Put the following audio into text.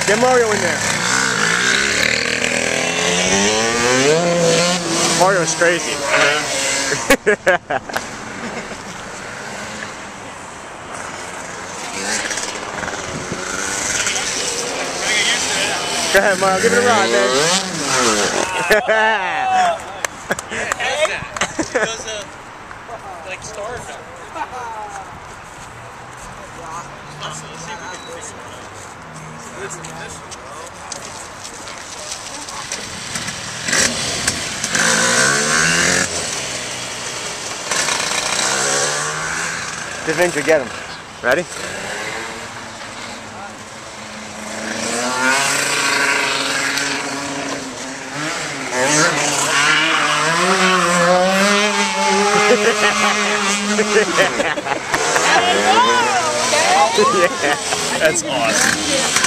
Get Mario in there. Mario's crazy. Go ahead, Mario. Give it a ride, man. It goes like Star Effect. Let's see if we can fix it. Adventure, get him. Ready? Yeah, that's awesome.